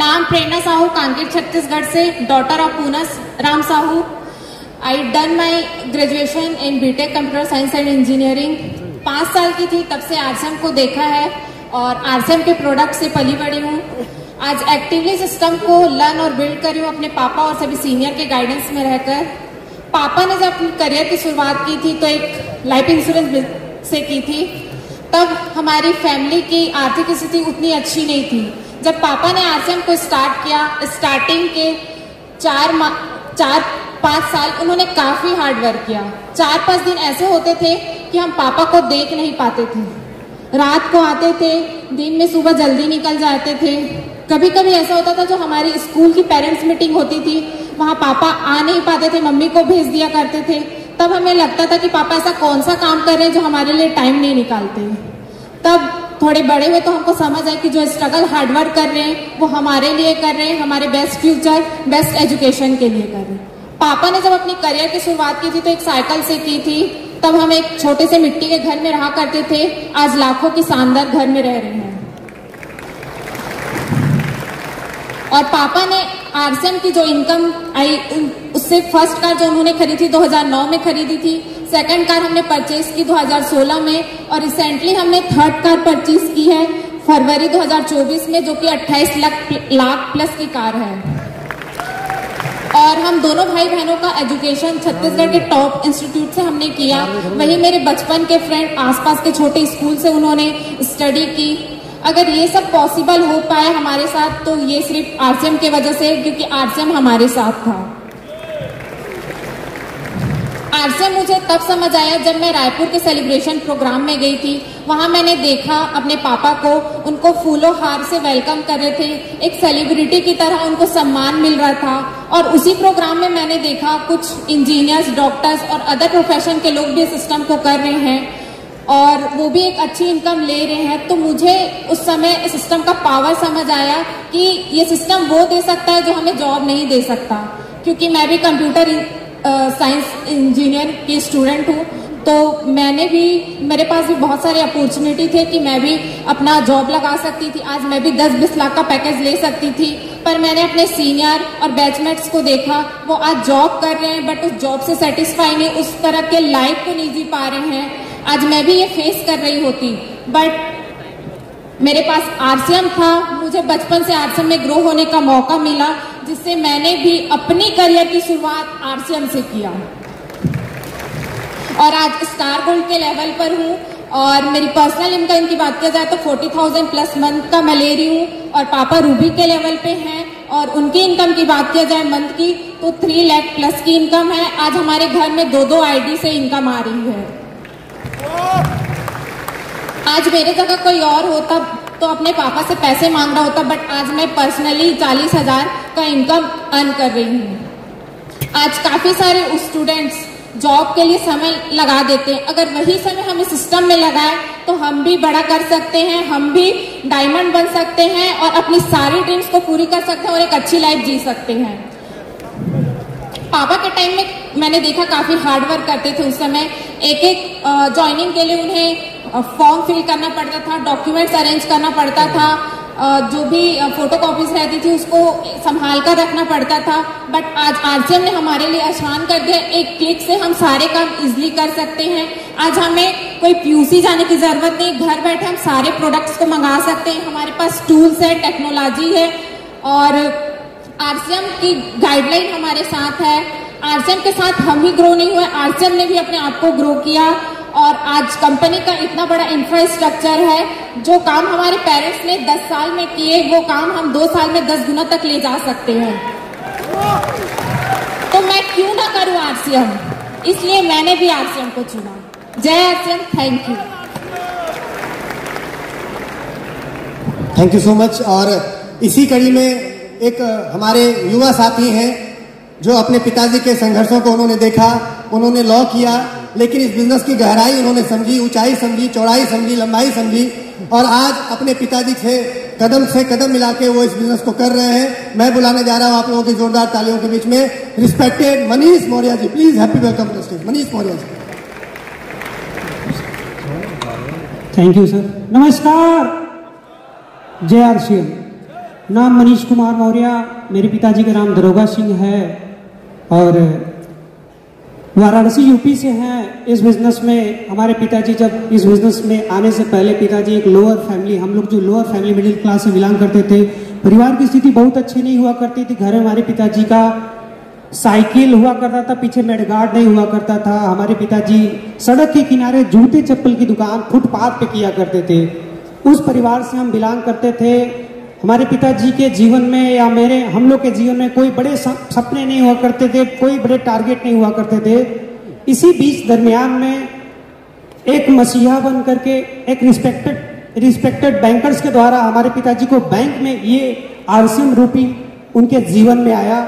नाम प्रेरणा साहू, कांकेर छत्तीसगढ़ से, daughter of Poonas Ram Sahu. I done my graduation in BTech computer science and engineering. 5 साल की थी तब से आरसीएम को देखा है और आरसीएम के प्रोडक्ट से पली बड़ी हूँ। आज एक्टिवली सिस्टम को लर्न और बिल्ड करी हूँ अपने पापा और सभी सीनियर के गाइडेंस में रहकर। पापा ने जब अपनी करियर की शुरुआत की थी तो एक लाइफ इंश्योरेंस से की थी। तब हमारी फैमिली की आर्थिक स्थिति उतनी अच्छी नहीं थी। जब पापा ने आरसीएम को स्टार्ट किया, स्टार्टिंग के 4-5 साल उन्होंने काफी हार्ड वर्क किया। 4-5 दिन ऐसे होते थे कि हम पापा को देख नहीं पाते थे। रात को आते थे, दिन में सुबह जल्दी निकल जाते थे। कभी कभी ऐसा होता था जो हमारी स्कूल की पेरेंट्स मीटिंग होती थी वहाँ पापा आ नहीं पाते थे, मम्मी को भेज दिया करते थे। तब हमें लगता था कि पापा ऐसा कौन सा काम कर रहे हैं जो हमारे लिए टाइम नहीं निकालते। तब थोड़े बड़े हुए तो हमको समझ आए कि जो स्ट्रगल हार्डवर्क कर रहे हैं वो हमारे लिए कर रहे हैं, हमारे बेस्ट फ्यूचर, बेस्ट एजुकेशन के लिए कर रहे हैं। पापा ने जब अपनी करियर की शुरुआत की थी तो एक साइकिल से की थी। तब हम एक छोटे से मिट्टी के घर में रहा करते थे, आज लाखों की शानदार घर में रह रहे हैं। और पापा ने आरसीएम की जो इनकम आई उससे फर्स्ट कार जो उन्होंने खरीदी 2009 में खरीदी थी, सेकंड कार हमने परचेज की 2016 में और रिसेंटली हमने थर्ड कार परचेज की है फरवरी 2024 में, जो कि 28 लाख प्लस की कार है। और हम दोनों भाई बहनों का एजुकेशन छत्तीसगढ़ के टॉप इंस्टीट्यूट से हमने किया। वही मेरे बचपन के फ्रेंड आसपास के छोटे स्कूल से उन्होंने स्टडी की। अगर ये सब पॉसिबल हो पाया हमारे साथ तो ये सिर्फ आरसीएम की वजह से, क्योंकि आरसीएम हमारे साथ था। आरसीएम मुझे तब समझ आया जब मैं रायपुर के सेलिब्रेशन प्रोग्राम में गई थी। वहां मैंने देखा अपने पापा को, उनको फूलों हार से वेलकम कर रहे थे, एक सेलिब्रिटी की तरह उनको सम्मान मिल रहा था। और उसी प्रोग्राम में मैंने देखा कुछ इंजीनियर्स, डॉक्टर्स और अदर प्रोफेशन के लोग भी सिस्टम को कर रहे हैं और वो भी एक अच्छी इनकम ले रहे हैं। तो मुझे उस समय सिस्टम का पावर समझ आया कि ये सिस्टम वो दे सकता है जो हमें जॉब नहीं दे सकता। क्योंकि मैं भी कंप्यूटर साइंस इंजीनियर की स्टूडेंट हूँ, तो मेरे पास भी बहुत सारे अपॉर्चुनिटी थे कि मैं भी अपना जॉब लगा सकती थी। आज मैं भी 10-20 लाख का पैकेज ले सकती थी, पर मैंने अपने सीनियर और बैचमेट्स को देखा, वो आज जॉब कर रहे हैं बट उस जॉब से सेटिस्फाई नहीं, उस तरह के लाइफ को नहीं जी पा रहे हैं। आज मैं भी ये फेस कर रही होती, बट मेरे पास आरसीएम था। मुझे बचपन से आरसीएम में ग्रो होने का मौका मिला, जिससे मैंने भी अपनी करियर की शुरुआत आरसीएम से किया और आज स्टार गोल्ड के लेवल पर हूँ। और मेरी पर्सनल इनकम की बात किया जाए तो 40,000 प्लस मंथ का मैं ले रही हूँ और पापा रूबी के लेवल पे हैं। और उनकी इनकम की बात किया जाए मंथ की तो 3 लाख प्लस की इनकम है। आज हमारे घर में 2-2 आईडी से इनकम आ रही है। आज मेरे जगह कोई और होता तो अपने पापा से पैसे मांग रहा होता, बट आज मैं पर्सनली 40,000 का इनकम अर्न कर रही हूँ। आज काफी सारे स्टूडेंट्स जॉब के लिए समय लगा देते हैं। अगर वही समय हम इस सिस्टम में लगाए तो हम भी बड़ा कर सकते हैं, हम भी डायमंड बन सकते हैं और अपनी सारी ड्रीम्स को पूरी कर सकते हैं और एक अच्छी लाइफ जी सकते हैं। पापा के टाइम में मैंने देखा काफी हार्ड वर्क करते थे। उस समय एक ज्वाइनिंग के लिए उन्हें फॉर्म फिल करना पड़ता था, डॉक्यूमेंट्स अरेंज करना पड़ता था, जो भी फोटो कॉपीज रहती थी उसको संभाल कर रखना पड़ता था। बट आज आरसीएम ने हमारे लिए आसान कर दिया। एक क्लिक से हम सारे काम इजीली कर सकते हैं। आज हमें कोई पीयूसी जाने की जरूरत नहीं, घर बैठे हम सारे प्रोडक्ट्स को मंगा सकते हैं। हमारे पास टूल्स है, टेक्नोलॉजी है और आरसीएम की गाइडलाइन हमारे साथ है। आरसीएम के साथ हम ही ग्रो नहीं हुए, आरसीएम ने भी अपने आप को ग्रो किया और आज कंपनी का इतना बड़ा इंफ्रास्ट्रक्चर है। जो काम हमारे पेरेंट्स ने 10 साल में किए वो काम हम 2 साल में 10 गुना तक ले जा सकते हैं। तो मैं क्यों ना करूं आरसीएम, इसलिए मैंने भी आरसीएम को चुना। जय RCM, thank you. Thank you so much. और इसी कड़ी में एक हमारे युवा साथी हैं जो अपने पिताजी के संघर्षों को उन्होंने देखा, उन्होंने लॉ किया, लेकिन इस बिजनेस की गहराई उन्होंने समझी, ऊंचाई समझी, चौड़ाई समझी, लंबाई समझी और आज अपने पिताजी से कदम मिला के वो इस बिजनेस को कर रहे हैं। मैं बुलाने जा रहा हूं आप लोगों की जोरदार तालियों के बीच में respected Manish Maurya ji. Please happy welcome to stage Manish Maurya ji. Thank you sir. नमस्कार, जय आरसीएम। नाम मनीष कुमार मौर्य, मेरे पिताजी का नाम दरोगा सिंह है और वाराणसी यूपी से हैं। इस बिज़नेस में हमारे पिताजी जब इस बिज़नेस में आने से पहले पिताजी एक लोअर फैमिली, हम लोग जो लोअर फैमिली मिडिल क्लास से बिलोंग करते थे, परिवार की स्थिति बहुत अच्छी नहीं हुआ करती थी। घर में हमारे पिताजी का साइकिल हुआ करता था, पीछे मेडगार्ड नहीं हुआ करता था। हमारे पिताजी सड़क के किनारे जूते चप्पल की दुकान फुटपाथ पे किया करते थे। उस परिवार से हम बिलोंग करते थे। हमारे पिताजी के जीवन में या हम लोग के जीवन में कोई बड़े सपने नहीं हुआ करते थे, कोई बड़े टारगेट नहीं हुआ करते थे। इसी बीच दरमियान में एक मसीहा बन करके एक रिस्पेक्टेड बैंकर्स के द्वारा हमारे पिताजी को बैंक में ये आरसीएम रूपी उनके जीवन में आया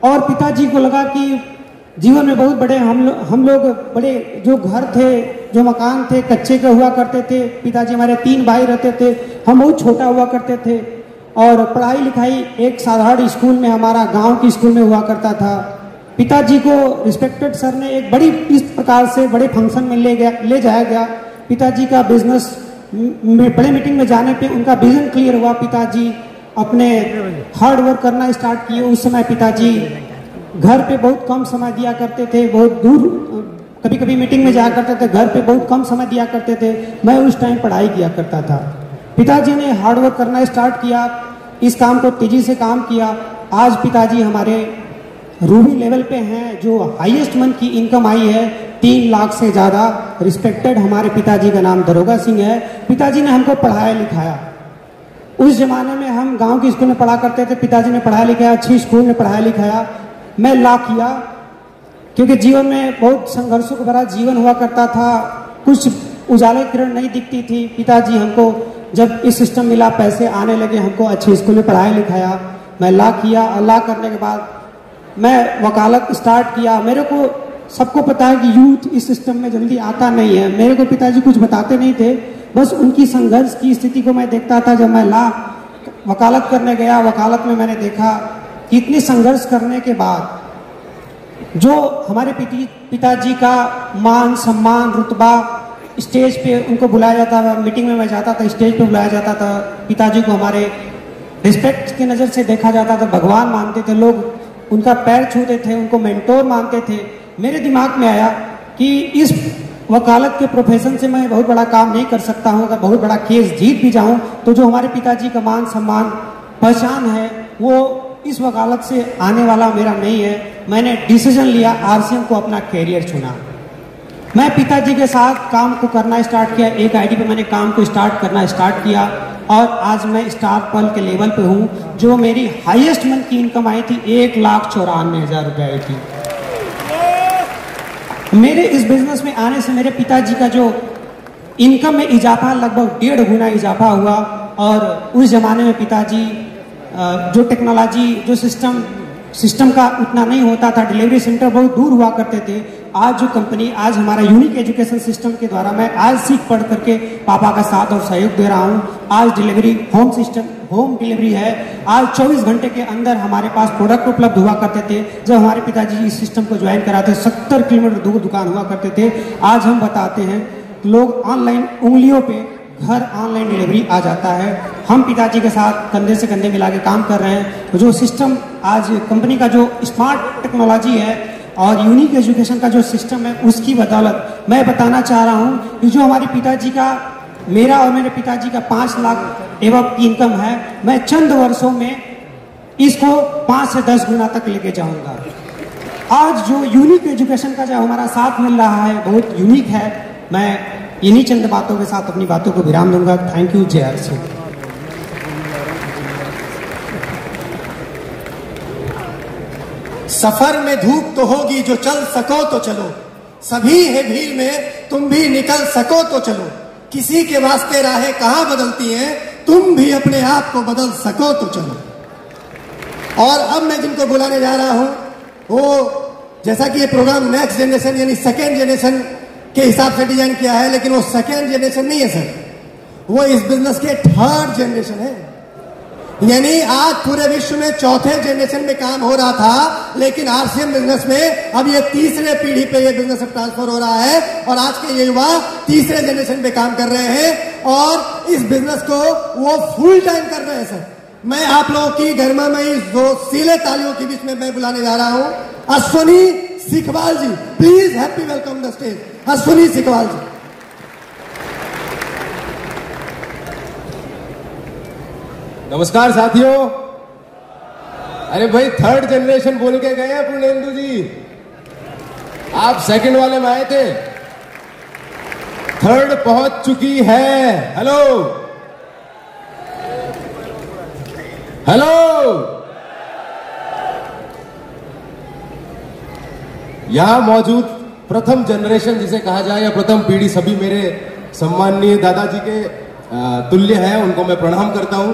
और पिताजी को लगा कि जीवन में बहुत बड़े हम लोग बड़े जो घर थे, जो मकान थे, कच्चे के हुआ करते थे। पिताजी हमारे 3 भाई रहते थे, हम बहुत छोटा हुआ करते थे और पढ़ाई लिखाई एक साधारण स्कूल में, हमारा गांव की स्कूल में हुआ करता था। पिताजी को रिस्पेक्टेड सर ने एक बड़ी इस प्रकार से बड़े फंक्शन में ले जाया गया। पिताजी का बिजनेस में बड़े मीटिंग में जाने पे उनका विजन क्लियर हुआ। पिताजी अपने हार्ड वर्क करना स्टार्ट किए। उस समय पिताजी घर पे बहुत कम समय दिया करते थे, बहुत दूर कभी कभी मीटिंग में जाया करते थे, घर पे बहुत कम समय दिया करते थे। मैं उस टाइम पढ़ाई किया करता था। पिताजी ने हार्ड वर्क करना स्टार्ट किया, इस काम को तेजी से काम किया। आज पिताजी हमारे रूबी लेवल पे हैं, जो हाईएस्ट मंथ की इनकम आई है 3 लाख से ज़्यादा। रिस्पेक्टेड हमारे पिताजी का नाम दरोगा सिंह है। पिताजी ने हमको पढ़ाया लिखाया। उस जमाने में हम गांव की स्कूल में पढ़ा करते थे, पिताजी ने पढ़ाया लिखाया, अच्छी स्कूल में पढ़ाया लिखाया। मैं ला किया क्योंकि जीवन में बहुत संघर्षों को भरा जीवन हुआ करता था, कुछ उजाले किरण नहीं दिखती थी। पिताजी हमको जब इस सिस्टम मिला, पैसे आने लगे, हमको अच्छी स्कूल में पढ़ाया लिखाया। मैं ला किया और ला करने के बाद मैं वकालत स्टार्ट किया। मेरे को सबको पता है कि यूथ इस सिस्टम में जल्दी आता नहीं है। मेरे को पिताजी कुछ बताते नहीं थे, बस उनकी संघर्ष की स्थिति को मैं देखता था। जब मैं वकालत करने गया, वकालत में मैंने देखा कि इतनी संघर्ष करने के बाद जो हमारे पिताजी का मान सम्मान रुतबा, स्टेज पे उनको बुलाया जाता था, मीटिंग में मैं जाता था, स्टेज पे बुलाया जाता था। पिताजी को हमारे रिस्पेक्ट की नज़र से देखा जाता था, भगवान मानते थे लोग, उनका पैर छूते थे, उनको मेंटोर मानते थे। मेरे दिमाग में आया कि इस वकालत के प्रोफेशन से मैं बहुत बड़ा काम नहीं कर सकता हूँ। अगर बहुत बड़ा केस जीत भी जाऊँ तो जो हमारे पिताजी का मान सम्मान पहचान है वो इस वकालत से आने वाला मेरा नहीं है। मैंने डिसीजन लिया, आरसीएम को अपना कैरियर चुना। मैं पिताजी के साथ काम को करना स्टार्ट किया। एक आईडी पे मैंने काम को करना स्टार्ट किया और आज मैं स्टार पर्ल के लेवल पे हूँ। जो मेरी हाईएस्ट मंथ की इनकम आई थी 1,94,000 रुपये आई थी। मेरे इस बिजनेस में आने से मेरे पिताजी का जो इनकम में इजाफा लगभग 1.5 गुना इजाफा हुआ। और उस जमाने में पिताजी जो टेक्नोलॉजी, जो सिस्टम का उतना नहीं होता था, डिलीवरी सेंटर बहुत दूर हुआ करते थे। आज जो कंपनी, आज हमारा यूनिक एजुकेशन सिस्टम के द्वारा मैं आज सीख पढ़ करके पापा का साथ और सहयोग दे रहा हूँ। आज डिलीवरी होम डिलीवरी है। आज 24 घंटे के अंदर हमारे पास प्रोडक्ट उपलब्ध हुआ करते थे। जब हमारे पिताजी इस सिस्टम को ज्वाइन कराते 70 किलोमीटर दूर दुकान हुआ करते थे। आज हम बताते हैं लोग ऑनलाइन उंगलियों पे घर ऑनलाइन डिलीवरी आ जाता है। हम पिताजी के साथ कंधे से कंधे मिला के काम कर रहे हैं। तो जो सिस्टम आज कंपनी का जो स्मार्ट टेक्नोलॉजी है और यूनिक एजुकेशन का जो सिस्टम है, उसकी बदौलत मैं बताना चाह रहा हूँ कि जो हमारे पिताजी का, मेरा और मेरे पिताजी का 5 लाख एवं इनकम है, मैं चंद वर्षों में इसको 5 से 10 गुना तक लेके जाऊंगा। आज जो यूनिक एजुकेशन का जो हमारा साथ मिल रहा है बहुत यूनिक है। मैं इन्हीं चंद बातों के साथ अपनी बातों को विराम दूंगा। Thank you. जय आर सिंह। सफर में धूप तो होगी, जो चल सको तो चलो, सभी है भीड़ में, तुम भी निकल सको तो चलो। किसी के वास्ते राहें कहां बदलती हैं, तुम भी अपने आप को बदल सको तो चलो। और अब मैं जिनको बुलाने जा रहा हूं वो, जैसा कि ये प्रोग्राम नेक्स्ट जनरेशन यानी सेकेंड जनरेशन के हिसाब से डिजाइन किया है, लेकिन वो सेकेंड जनरेशन नहीं है सर, वो इस बिजनेस के 3rd जनरेशन है। यानी आज पूरे विश्व में 4थे जनरेशन में काम हो रहा था, लेकिन आरसीएम बिजनेस में अब ये 3रे पीढ़ी पे ये बिजनेस ट्रांसफर हो रहा है और आज के ये युवा 3रे जनरेशन पे काम कर रहे हैं और इस बिजनेस को वो फुल टाइम कर रहे हैं सर। मैं आप लोगों की गर्मामयी जोशीले तालियों के बीच में मैं बुलाने जा रहा हूं Ashwini Sikhwal ji. Please happy welcome the stage Ashwini Sikhwal ji. नमस्कार साथियों। अरे भाई थर्ड जनरेशन बोल के गए हैं पूर्णेंदु जी, आप सेकंड वाले में आए थे, थर्ड पहुंच चुकी है। Hello hello. यहां मौजूद प्रथम जनरेशन जिसे कहा जाए या प्रथम पीढ़ी सभी मेरे सम्माननीय दादाजी के तुल्य हैं, उनको मैं प्रणाम करता हूं।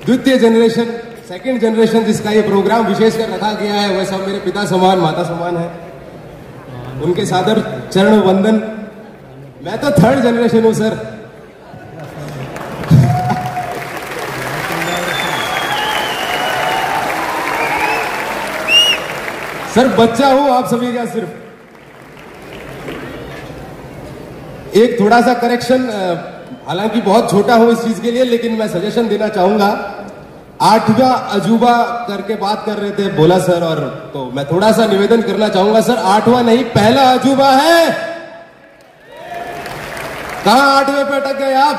द्वितीय जनरेशन, सेकंड जनरेशन जिसका ये प्रोग्राम विशेषकर रखा गया है, वह सब मेरे पिता समान माता समान है, उनके सादर चरण वंदन। मैं तो थर्ड जनरेशन हूं सर। सर बच्चा हूं आप सभी का। सिर्फ एक थोड़ा सा करेक्शन, हालांकि बहुत छोटा हूं इस चीज के लिए, लेकिन मैं सजेशन देना चाहूंगा। 8वां अजूबा करके बात कर रहे थे बोला सर, और तो मैं थोड़ा सा निवेदन करना चाहूंगा सर, 8वां नहीं पहला अजूबा है। कहां 8वें पे अटक गए आप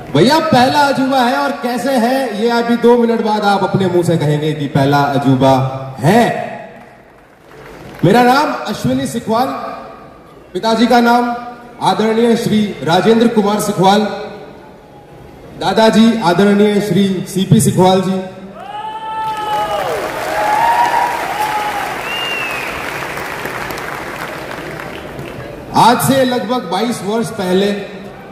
भैया? पहला अजूबा है। और कैसे है ये अभी 2 मिनट बाद आप अपने मुंह से कहेंगे कि पहला अजूबा है। मेरा नाम अश्विनी सिखवाल, पिताजी का नाम आदरणीय श्री राजेंद्र कुमार सिखवाल, दादाजी आदरणीय श्री सीपी सिखवाल जी। आज से लगभग 22 वर्ष पहले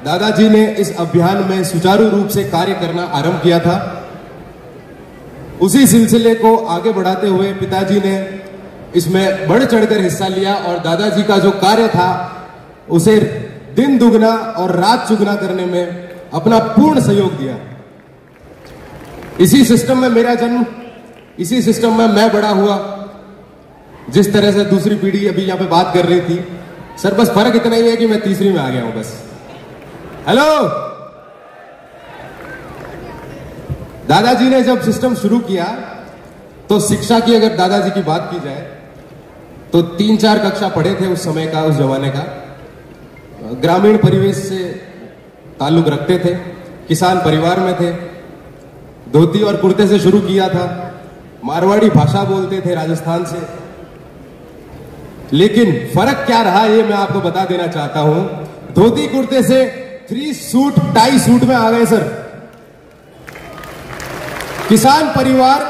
दादाजी ने इस अभियान में सुचारू रूप से कार्य करना आरंभ किया था। उसी सिलसिले को आगे बढ़ाते हुए पिताजी ने इसमें बढ़ चढ़कर हिस्सा लिया और दादाजी का जो कार्य था उसे दिन दुगना और रात चुगना करने में अपना पूर्ण सहयोग दिया। इसी सिस्टम में मेरा जन्म, इसी सिस्टम में मैं बड़ा हुआ। जिस तरह से दूसरी पीढ़ी अभी यहां पे बात कर रही थी सर, बस फर्क इतना ही है कि मैं तीसरी में आ गया हूं बस। हेलो। दादाजी ने जब सिस्टम शुरू किया तो शिक्षा की अगर दादाजी की बात की जाए तो 3-4 कक्षा पढ़े थे उस समय का, उस जमाने का। ग्रामीण परिवेश से ताल्लुक रखते थे, किसान परिवार में थे, धोती और कुर्ते से शुरू किया था, मारवाड़ी भाषा बोलते थे राजस्थान से। लेकिन फर्क क्या रहा ये मैं आपको बता देना चाहता हूं। धोती कुर्ते से 3 सूट टाई सूट में आ गए सर। किसान परिवार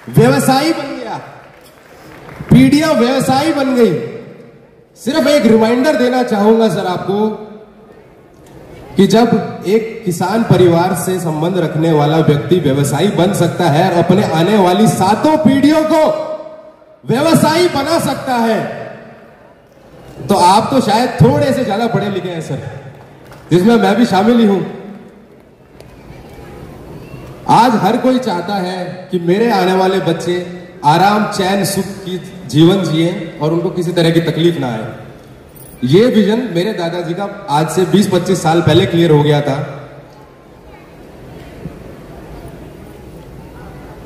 व्यवसायी बन गया, पीढ़ियां व्यवसायी बन गई। सिर्फ एक रिमाइंडर देना चाहूंगा सर आपको कि जब एक किसान परिवार से संबंध रखने वाला व्यक्ति व्यवसायी बन सकता है और अपने आने वाली 7 पीढ़ियों को व्यवसायी बना सकता है, तो आप तो शायद थोड़े से ज्यादा पढ़े लिखे हैं सर, जिसमें मैं भी शामिल ही हूं। आज हर कोई चाहता है कि मेरे आने वाले बच्चे आराम चैन सुख की जीवन जिए और उनको किसी तरह की तकलीफ ना आए। ये विजन मेरे दादाजी का आज से 20-25 साल पहले क्लियर हो गया था।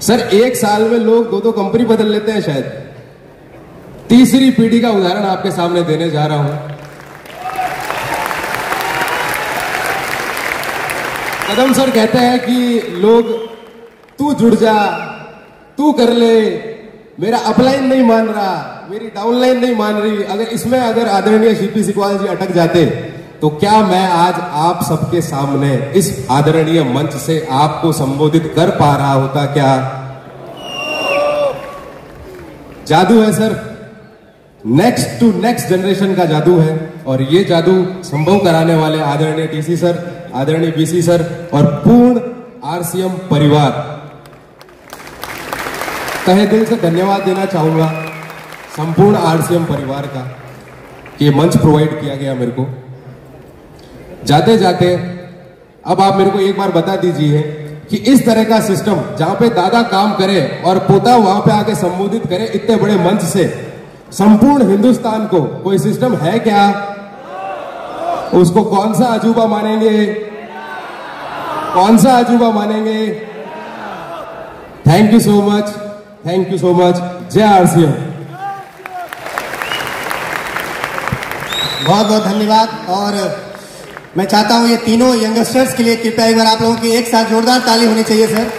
सर 1 साल में लोग 2-2 कंपनी बदल लेते हैं शायद। तीसरी पीढ़ी का उदाहरण आपके सामने देने जा रहा हूं। कदम सर कहते हैं कि लोग तू जुड़ जा, तू कर ले, मेरा अपलाइन नहीं मान रहा, मेरी डाउनलाइन नहीं मान रही। अगर आदरणीय सीपी सिखवाल जी अटक जाते तो क्या मैं आज आप सबके सामने इस आदरणीय मंच से आपको संबोधित कर पा रहा होता? क्या जादू है sir, next to next generation का जादू है। और ये जादू संभव कराने वाले आदरणीय टीसी सर, आदरणीय बीसी सर और पूर्ण आरसीएम परिवार, तहे दिल से धन्यवाद देना चाहूंगा संपूर्ण आरसीएम परिवार का कि ये मंच प्रोवाइड किया गया मेरे को। जाते जाते अब आप मेरे को एक बार बता दीजिए कि इस तरह का सिस्टम जहां पे दादा काम करे और पोता वहां पे आके संबोधित करे इतने बड़े मंच से संपूर्ण हिंदुस्तान को, कोई सिस्टम है क्या? उसको कौन सा अजूबा मानेंगे? कौन सा अजूबा मानेंगे? Thank you so much, thank you so much. जय आरसीएम। बहुत बहुत धन्यवाद। और मैं चाहता हूं ये तीनों यंगस्टर्स के लिए कृपया एक बार आप लोगों की एक साथ जोरदार ताली होनी चाहिए सर।